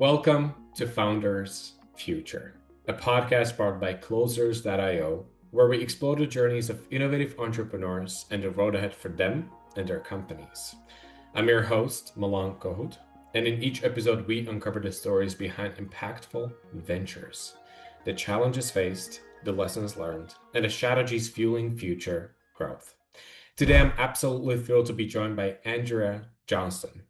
Welcome to Founders Future, a podcast powered by Closers.io, where we explore the journeys of innovative entrepreneurs and the road ahead for them and their companies. I'm your host, Milan Kohut, and in each episode, we uncover the stories behind impactful ventures, the challenges faced, the lessons learned, and the strategies fueling future growth. Today, I'm absolutely thrilled to be joined by Andrea Johnston,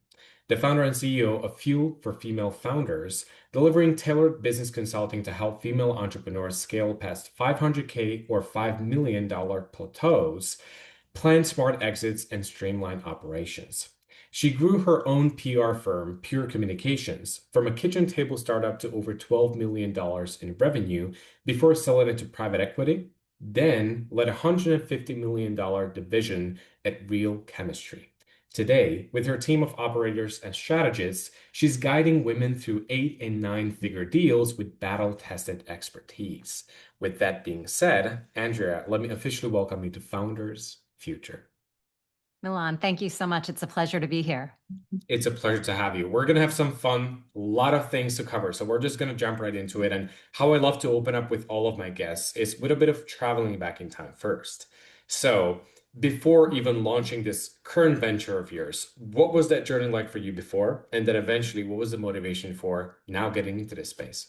the founder and CEO of Fuel for Female Founders, delivering tailored business consulting to help female entrepreneurs scale past 500K or $5 million plateaus, plan smart exits, and streamline operations. She grew her own PR firm, Pure Communications, from a kitchen table startup to over $12 million in revenue before selling it to private equity, then led a $150 million division at Real Chemistry. Today, with her team of operators and strategists, she's guiding women through 8 and 9 figure deals with battle-tested expertise. With that being said, Andrea, let me officially welcome you to Founders Future. Milan, thank you so much. It's a pleasure to be here. It's a pleasure to have you. We're going to have some fun, a lot of things to cover. So we're just going to jump right into it. And how I love to open up with all of my guests is with a bit of traveling back in time first. So before even launching this current venture of yours, what was that journey like for you before? And then eventually, what was the motivation for now getting into this space?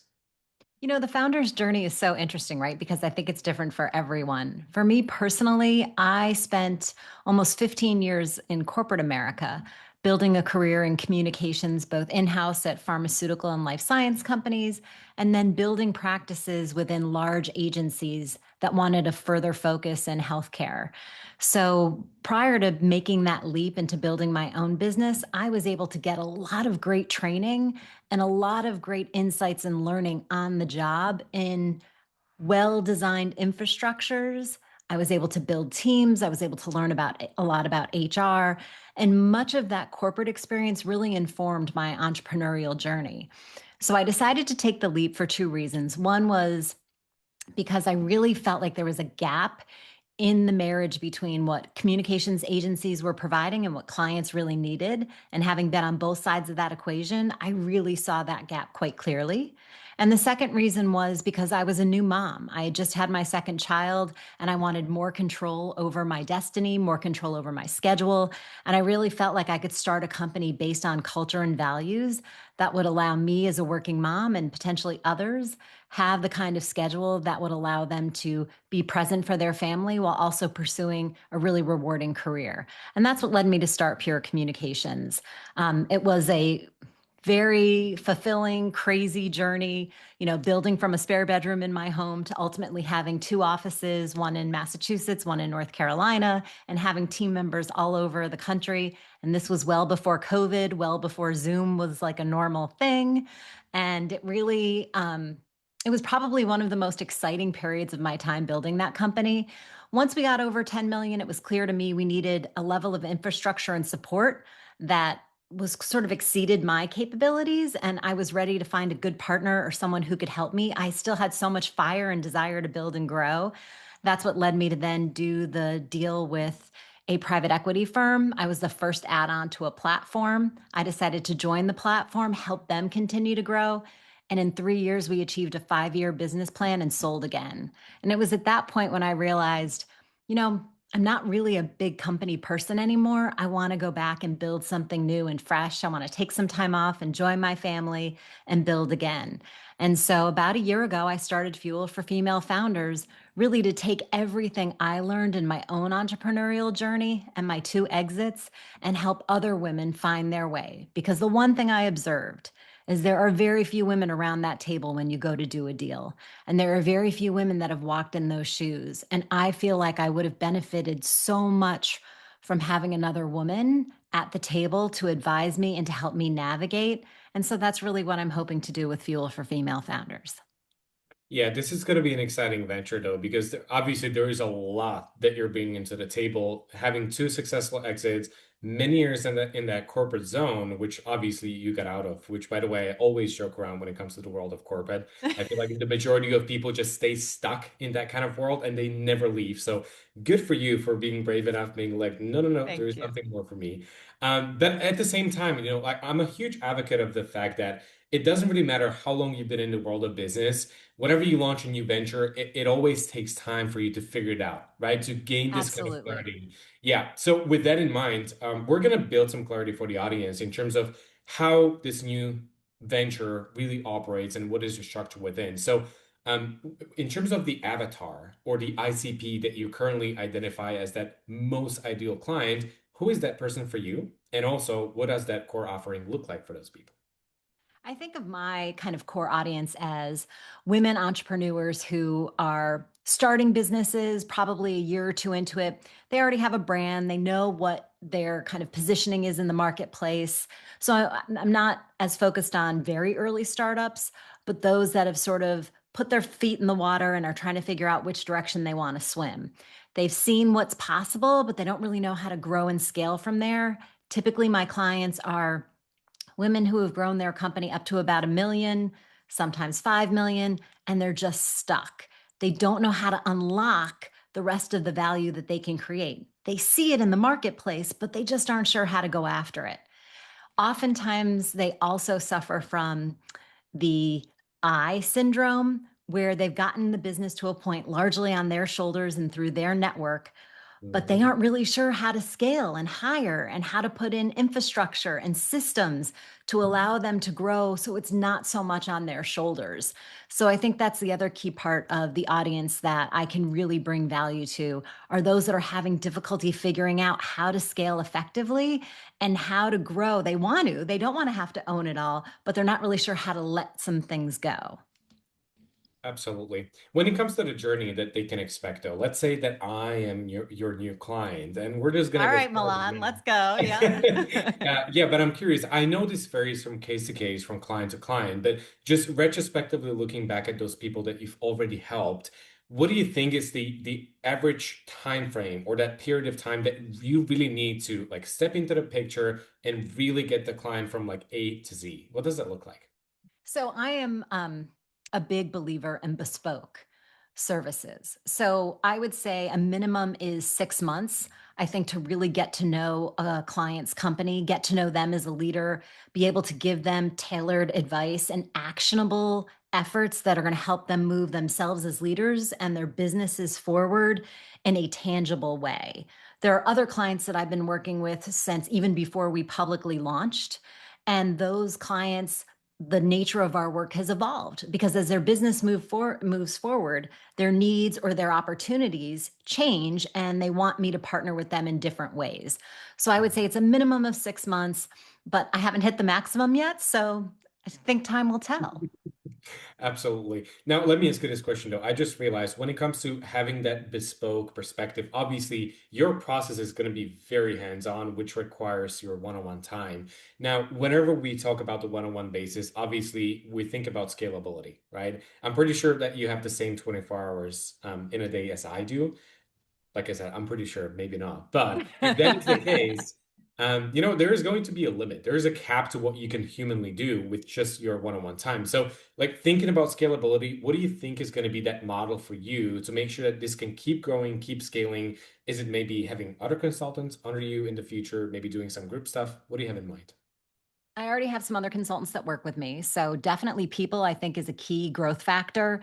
The founder's journey is so interesting, right? Because I think it's different for everyone. For me personally, I spent almost 15 years in corporate America, building a career in communications, both in house at pharmaceutical and life science companies, and then building practices within large agencies that wanted a further focus in healthcare. So prior to making that leap into building my own business, I was able to get a lot of great training and a lot of great insights and learning on the job in well-designed infrastructures. I was able to build teams. I was able to learn about a lot about HR. And much of that corporate experience really informed my entrepreneurial journey. So I decided to take the leap for two reasons. One was because I really felt like there was a gap in the marriage between what communications agencies were providing and what clients really needed. And having been on both sides of that equation, I really saw that gap quite clearly. And the second reason was because I was a new mom. I had just had my second child and I wanted more control over my destiny, more control over my schedule. And I really felt like I could start a company based on culture and values that would allow me as a working mom and potentially others have the kind of schedule that would allow them to be present for their family while also pursuing a really rewarding career. And that's what led me to start Pure Communications. It was a very fulfilling, crazy journey, building from a spare bedroom in my home to ultimately having two offices, one in Massachusetts, one in North Carolina, and having team members all over the country. And this was well before COVID, well before Zoom was like a normal thing. And it was probably one of the most exciting periods of my time building that company. Once we got over 10 million, it was clear to me we needed a level of infrastructure and support that was sort of exceeded my capabilities, and I was ready to find a good partner or someone who could help me. I still had so much fire and desire to build and grow. That's what led me to then do the deal with a private equity firm. I was the first add-on to a platform. I decided to join the platform, help them continue to grow. And in 3 years, we achieved a 5-year business plan and sold again. And it was at that point when I realized, I'm not really a big company person anymore. I want to go back and build something new and fresh. I want to take some time off, enjoy my family, and build again. And so about a year ago, I started Fuel for Female Founders, really to take everything I learned in my own entrepreneurial journey and my two exits and help other women find their way. Because the one thing I observed is there are very few women around that table when you go to do a deal. And there are very few women that have walked in those shoes. And I feel like I would have benefited so much from having another woman at the table to advise me and to help me navigate. And so that's really what I'm hoping to do with Fuel for Female Founders. Yeah, this is going to be an exciting venture though, because obviously there is a lot that you're bringing into the table. Having two successful exits, many years in that corporate zone, which obviously you got out of. Which, by the way, I always joke around when it comes to the world of corporate. I feel like the majority of people just stay stuck in that kind of world and they never leave. So good for you for being brave enough, being like, no, no, no, there Thank is you. something more for me. But at the same time, I'm a huge advocate of the fact that it doesn't really matter how long you've been in the world of business. Whenever you launch a new venture, it always takes time for you to figure it out, right? To gain this kind of Absolutely. clarity. Yeah. So with that in mind, we're going to build some clarity for the audience in terms of how this new venture really operates and what is the structure within. So um, in terms of the avatar or the ICP that you currently identify as that most ideal client, who is that person for you? And also, what does that core offering look like for those people? I think of my kind of core audience as women entrepreneurs who are starting businesses, probably a year or two into it. They already have a brand, they know what their kind of positioning is in the marketplace. So I'm not as focused on very early startups, but those that have sort of put their feet in the water and are trying to figure out which direction they want to swim. They've seen what's possible, but they don't really know how to grow and scale from there. Typically, my clients are women who have grown their company up to about 1 million, sometimes 5 million, and they're just stuck. They don't know how to unlock the rest of the value that they can create. They see it in the marketplace, but they just aren't sure how to go after it. Oftentimes, they also suffer from the I syndrome, where they've gotten the business to a point largely on their shoulders and through their network, but they Mhm. aren't really sure how to scale and hire and how to put in infrastructure and systems to allow them to grow so it's not so much on their shoulders. So I think that's the other key part of the audience that I can really bring value to are those that are having difficulty figuring out how to scale effectively and how to grow. They don't want to have to own it all, but they're not really sure how to let some things go. Absolutely. When it comes to the journey that they can expect, though, let's say that I am your new client, and we're just gonna All get right, started Milan, now. let's go. Yeah. Yeah, but I'm curious. I know this varies from case to case, from client to client, but just retrospectively looking back at those people that you've already helped, what do you think is the average time frame or that period of time that you really need to like step into the picture and really get the client from like A to Z? What does that look like? So I am a big believer in bespoke services. So I would say a minimum is 6 months. I think to really get to know a client's company, get to know them as a leader, be able to give them tailored advice and actionable efforts that are going to help them move themselves as leaders and their businesses forward in a tangible way. There are other clients that I've been working with since even before we publicly launched. And those clients, the nature of our work has evolved because as their business moves forward, their needs or their opportunities change and they want me to partner with them in different ways. So I would say it's a minimum of 6 months, but I haven't hit the maximum yet. So I think time will tell. Absolutely. Now, let me ask you this question though. I just realized when it comes to having that bespoke perspective, obviously your process is going to be very hands-on, which requires your one-on-one time. Now, whenever we talk about the one-on-one basis, obviously we think about scalability, right? I'm pretty sure that you have the same 24 hours in a day as I do. Like I said, I'm pretty sure, maybe not. But if that is the case, there is going to be a limit. There is a cap to what you can humanly do with just your one-on-one time. So, like thinking about scalability, what do you think is going to be that model for you to make sure that this can keep growing, keep scaling? Is it maybe having other consultants under you in the future, maybe doing some group stuff? What do you have in mind? I already have some other consultants that work with me. So definitely people I think is a key growth factor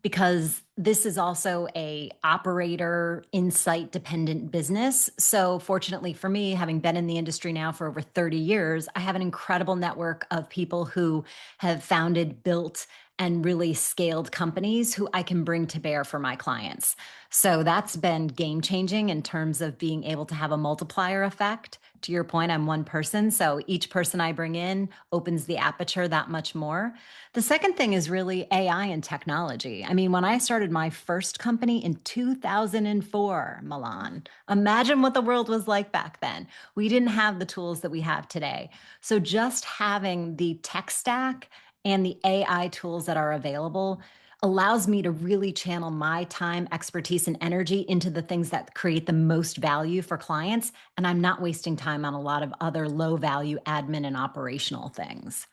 because this is also a operator insight dependent business. So fortunately for me, having been in the industry now for over 30 years, I have an incredible network of people who have founded, built, and really scaled companies who I can bring to bear for my clients. So that's been game changing in terms of being able to have a multiplier effect. To your point, I'm one person. So each person I bring in opens the aperture that much more. The second thing is really AI and technology. I mean, when I started my first company in 2004, Milan, imagine what the world was like back then. We didn't have the tools that we have today. So just having the tech stack and the AI tools that are available allows me to really channel my time, expertise, and energy into the things that create the most value for clients. And I'm not wasting time on a lot of other low value admin and operational things.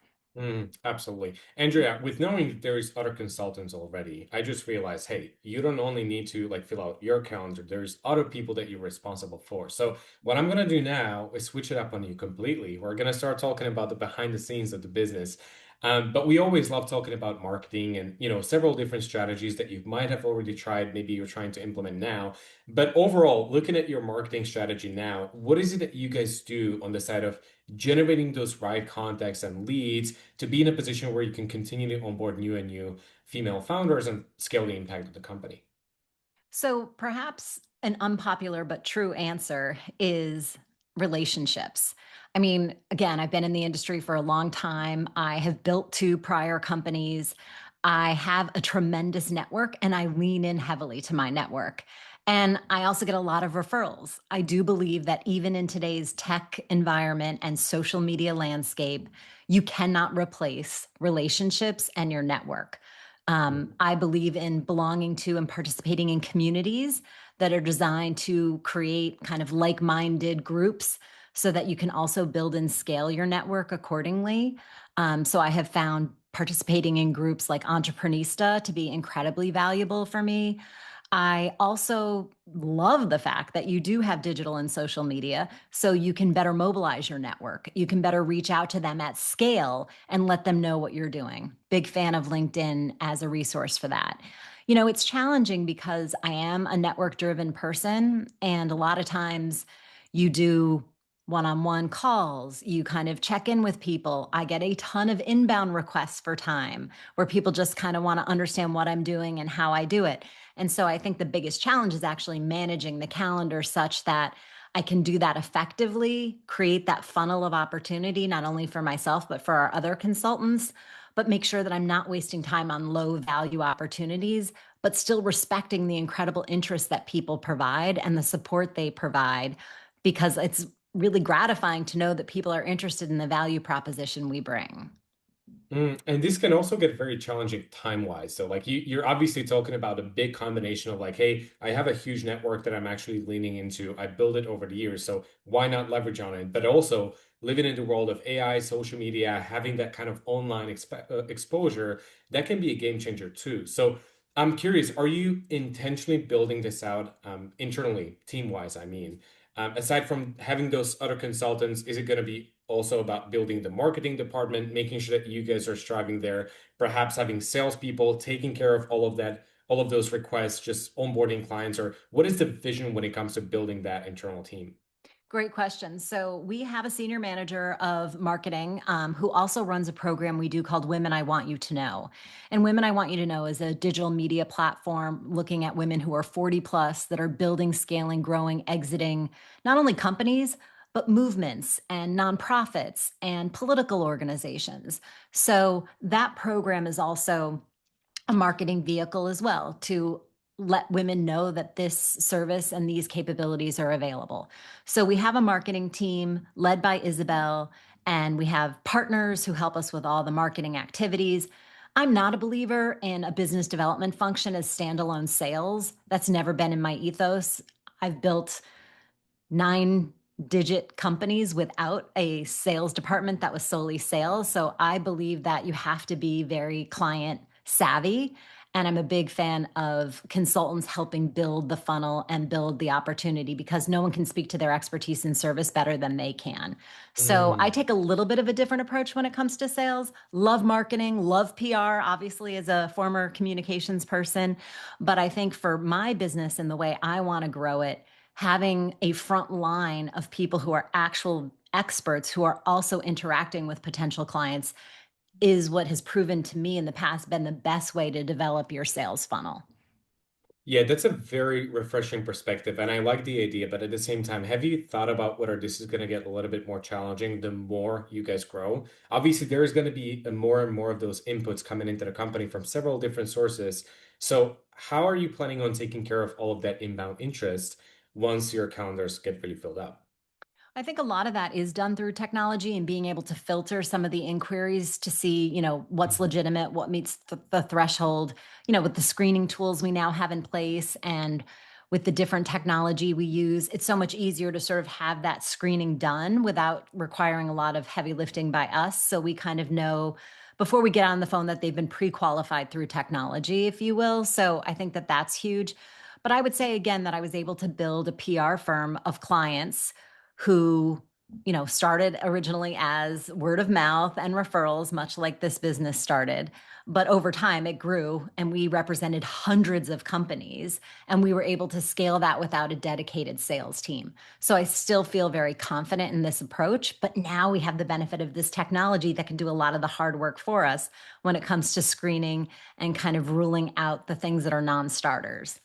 Absolutely. Andrea, with knowing that there's other consultants already, I just realized, hey, you don't only need to like fill out your calendar, there's other people that you're responsible for. So what I'm gonna do now is switch it up on you completely. We're gonna start talking about the behind the scenes of the business. But we always love talking about marketing and, several different strategies that you might have already tried, maybe you're trying to implement now. But overall, looking at your marketing strategy now, what is it that you guys do on the side of generating those right contacts and leads to be in a position where you can continue to onboard new and new female founders and scale the impact of the company? So perhaps an unpopular but true answer is relationships. I mean, again, I've been in the industry for a long time. I have built two prior companies. I have a tremendous network and I lean in heavily to my network. And I also get a lot of referrals. I do believe that even in today's tech environment and social media landscape, you cannot replace relationships and your network. I believe in belonging to and participating in communities that are designed to create kind of like minded groups so that you can also build and scale your network accordingly. So I have found participating in groups like Entreprenista to be incredibly valuable for me. I also love the fact that you do have digital and social media so you can better mobilize your network. You can better reach out to them at scale and let them know what you're doing. Big fan of LinkedIn as a resource for that. It's challenging because I am a network driven person, and a lot of times you do one on one calls, you kind of check in with people. I get a ton of inbound requests for time where people just kind of want to understand what I'm doing and how I do it. And so I think the biggest challenge is actually managing the calendar such that I can do that effectively, create that funnel of opportunity, not only for myself, but for our other consultants, but make sure that I'm not wasting time on low value opportunities, but still respecting the incredible interest that people provide and the support they provide, because it's really gratifying to know that people are interested in the value proposition we bring. And this can also get very challenging time-wise. So like you're obviously talking about a big combination of like, hey, I have a huge network that I'm actually leaning into. I built it over the years, so why not leverage on it? But also living in the world of AI, social media, having that kind of online exposure, that can be a game changer too. So I'm curious, are you intentionally building this out internally, team-wise, I mean? Aside from having those other consultants, is it going to be also about building the marketing department, making sure that you guys are striving there, perhaps having salespeople taking care of all of that, all of those requests, just onboarding clients, or what is the vision when it comes to building that internal team? Great question. So, we have a senior manager of marketing who also runs a program we do called Women I Want You to Know. And Women I Want You to Know is a digital media platform looking at women who are 40 plus that are building, scaling, growing, exiting not only companies, but movements and nonprofits and political organizations. So, that program is also a marketing vehicle as well to let women know that this service and these capabilities are available. So we have a marketing team led by Isabel, and we have partners who help us with all the marketing activities. I'm not a believer in a business development function as standalone sales. That's never been in my ethos. I've built 9-digit companies without a sales department that was solely sales. So I believe that you have to be very client savvy. And I'm a big fan of consultants helping build the funnel and build the opportunity because no one can speak to their expertise in service better than they can. So I Mm. take a little bit of a different approach when it comes to sales. Love marketing, love PR, obviously, as a former communications person. But I think for my business and the way I want to grow it, having a front line of people who are actual experts who are also interacting with potential clients is what has proven to me in the past been the best way to develop your sales funnel. Yeah, that's a very refreshing perspective, and I like the idea. But at the same time, have you thought about whether this is going to get a little bit more challenging the more you guys grow? Obviously, there is going to be more and more of those inputs coming into the company from several different sources. So, how are you planning on taking care of all of that inbound interest once your calendars get really filled up? I think a lot of that is done through technology and being able to filter some of the inquiries to see, what's Mhm. legitimate, what meets the threshold, with the screening tools we now have in place and with the different technology we use, it's so much easier to sort of have that screening done without requiring a lot of heavy lifting by us. So we kind of know before we get on the phone that they've been pre-qualified through technology, if you will. So I think that that's huge. But I would say again that I was able to build a PR firm of clients who started originally as word of mouth and referrals, much like this business started. But over time, it grew and we represented hundreds of companies and we were able to scale that without a dedicated sales team. So I still feel very confident in this approach, but now we have the benefit of this technology that can do a lot of the hard work for us when it comes to screening and kind of ruling out the things that are non-starters.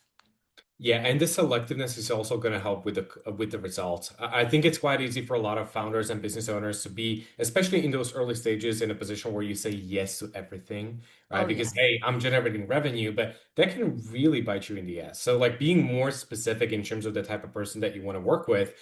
Yeah, and the selectiveness is also going to help with the results. I think it's quite easy for a lot of founders and business owners to be, especially in those early stages, in a position where you say yes to everything, right? Oh, Because yes. hey, I'm generating revenue, but that can really bite you in the ass. So like being more specific in terms of the type of person that you want to work with,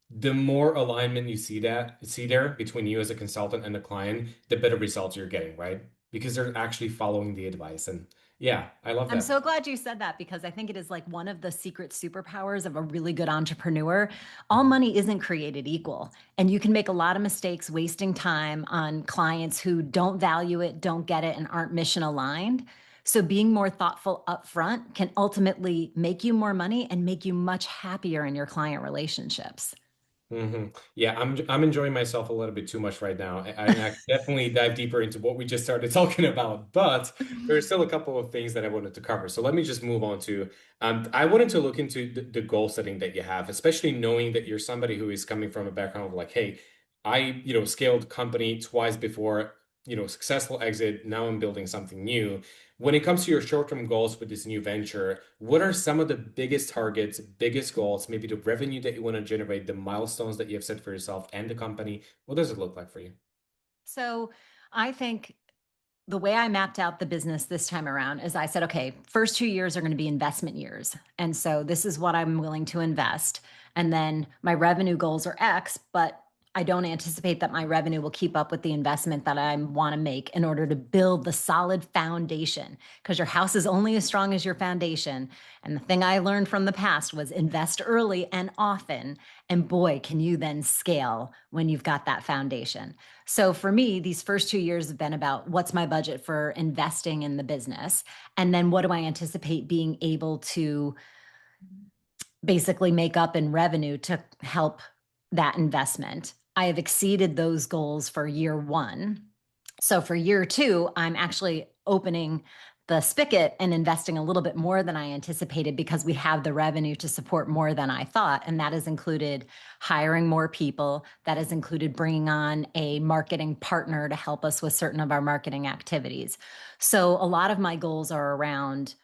the more alignment you see there between you as a consultant and the client, the better results you're getting, right? Because they're actually following the advice. And yeah, I love I'm that. so glad you said that because I think it is like one of the secret superpowers of a really good entrepreneur. All money isn't created equal, and you can make a lot of mistakes wasting time on clients who don't value it, don't get it, and aren't mission aligned. So, being more thoughtful upfront can ultimately make you more money and make you much happier in your client relationships. Yeah, I'm enjoying myself a little bit too much right now. I could definitely dive deeper into what we just started talking about, but there's still a couple of things that I wanted to cover. So let me just move on to I wanted to look into the goal setting that you have, especially knowing that you're somebody who is coming from a background of like, hey, I scaled company twice before, successful exit. Now I'm building something new. When it comes to your short-term goals with this new venture, what are some of the biggest targets, biggest goals, maybe the revenue that you want to generate, the milestones that you have set for yourself and the company? What does it look like for you? So, I think the way I mapped out the business this time around is I said, okay, first 2 years are going to be investment years. And so this is what I'm willing to invest. And then my revenue goals are X, but I don't anticipate that my revenue will keep up with the investment that I want to make in order to build the solid foundation. Because your house is only as strong as your foundation. And the thing I learned from the past was invest early and often. And boy, can you then scale when you've got that foundation. So for me, these first 2 years have been about what's my budget for investing in the business? And then what do I anticipate being able to basically make up in revenue to help that investment? I have exceeded those goals for year one. So for year two, I'm actually opening the spigot and investing a little bit more than I anticipated because we have the revenue to support more than I thought. And that has included hiring more people. That has included bringing on a marketing partner to help us with certain of our marketing activities. So a lot of my goals are around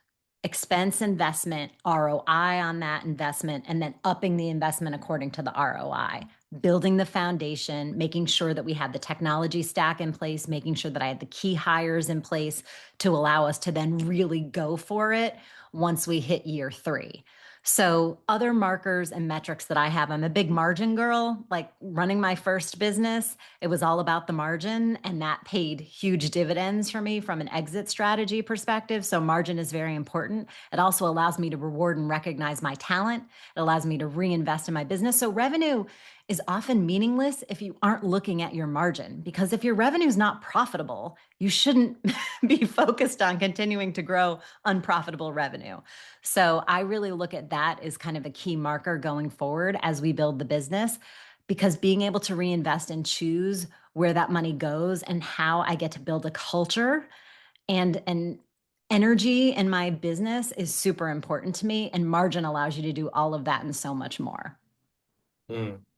expense investment, ROI on that investment, and then upping the investment according to the ROI, building the foundation, making sure that we have the technology stack in place, making sure that I have the key hires in place to allow us to then really go for it once we hit year three. So, other markers and metrics that I have, I'm a big margin girl. Like running my first business, it was all about the margin, and that paid huge dividends for me from an exit strategy perspective. So, margin is very important. It also allows me to reward and recognize my talent, it allows me to reinvest in my business. So, revenue is often meaningless if you aren't looking at your margin, because if your revenue is not profitable, you shouldn't be focused on continuing to grow unprofitable revenue. So I really look at that as kind of a key marker going forward as we build the business, because being able to reinvest and choose where that money goes and how I get to build a culture and an energy in my business is super important to me. And margin allows you to do all of that and so much more.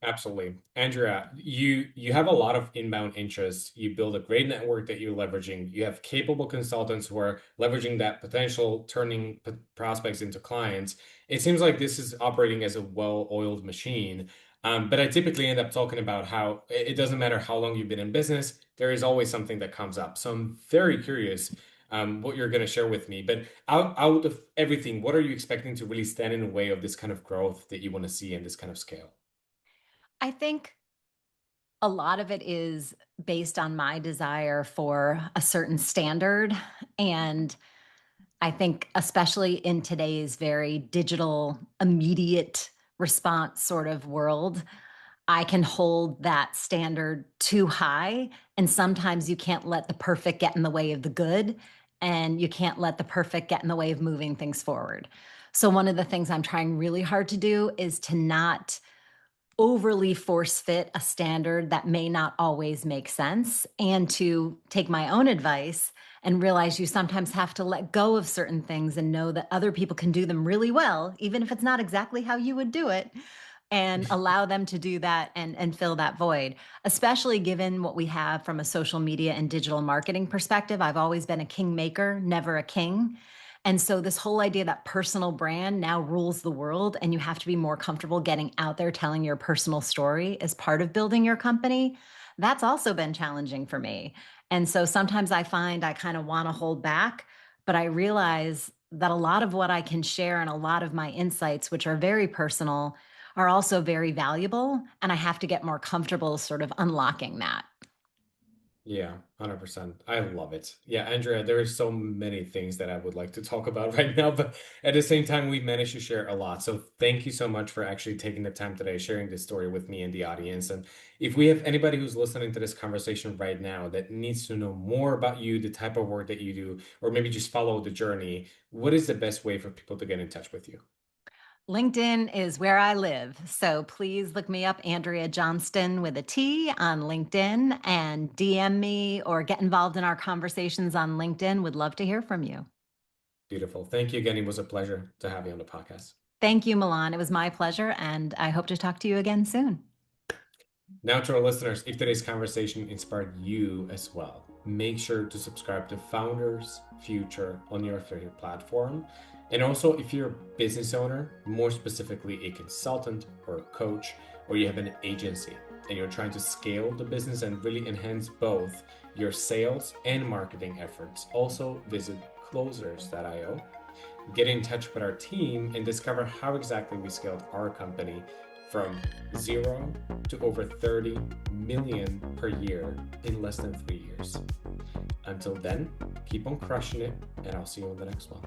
Absolutely. Andrea, you have a lot of inbound interest. You build a great network that you're leveraging. You have capable consultants who are leveraging that potential, turning prospects into clients. It seems like this is operating as a well-oiled machine. But I typically end up talking about how it doesn't matter how long you've been in business, there is always something that comes up. So I'm very curious what you're going to share with me. But out of everything, what are you expecting to really stand in the way of this kind of growth that you want to see in this kind of scale? I think a lot of it is based on my desire for a certain standard. And I think, especially in today's very digital, immediate response sort of world, I can hold that standard too high. And sometimes you can't let the perfect get in the way of the good, and you can't let the perfect get in the way of moving things forward. So, one of the things I'm trying really hard to do is to not overly force fit a standard that may not always make sense, and to take my own advice and realize you sometimes have to let go of certain things and know that other people can do them really well, even if it's not exactly how you would do it, and allow them to do that and fill that void, especially given what we have from a social media and digital marketing perspective. I've always been a kingmaker, never a king. And so this whole idea that personal brand now rules the world and you have to be more comfortable getting out there telling your personal story as part of building your company, that's also been challenging for me. And so sometimes I find I kind of want to hold back, but I realize that a lot of what I can share and a lot of my insights, which are very personal, are also very valuable. And I have to get more comfortable sort of unlocking that. Yeah, 100%. I love it. Yeah, Andrea, there are so many things that I would like to talk about right now, but at the same time, we managed to share a lot. So thank you so much for actually taking the time today, sharing this story with me and the audience. And if we have anybody who's listening to this conversation right now that needs to know more about you, the type of work that you do, or maybe just follow the journey, what is the best way for people to get in touch with you? LinkedIn is where I live. So please look me up, Andrea Johnston with a T on LinkedIn, and DM me or get involved in our conversations on LinkedIn. Would love to hear from you. Beautiful. Thank you again. It was a pleasure to have you on the podcast. Thank you, Milan. It was my pleasure, and I hope to talk to you again soon. Now, to our listeners, if today's conversation inspired you as well, make sure to subscribe to Founders Future on your favorite platform. And also, if you're a business owner, more specifically a consultant or a coach, or you have an agency and you're trying to scale the business and really enhance both your sales and marketing efforts, also visit closers.io. Get in touch with our team and discover how exactly we scaled our company from 0 to over 30 million per year in less than 3 years. Until then, keep on crushing it, and I'll see you on the next one.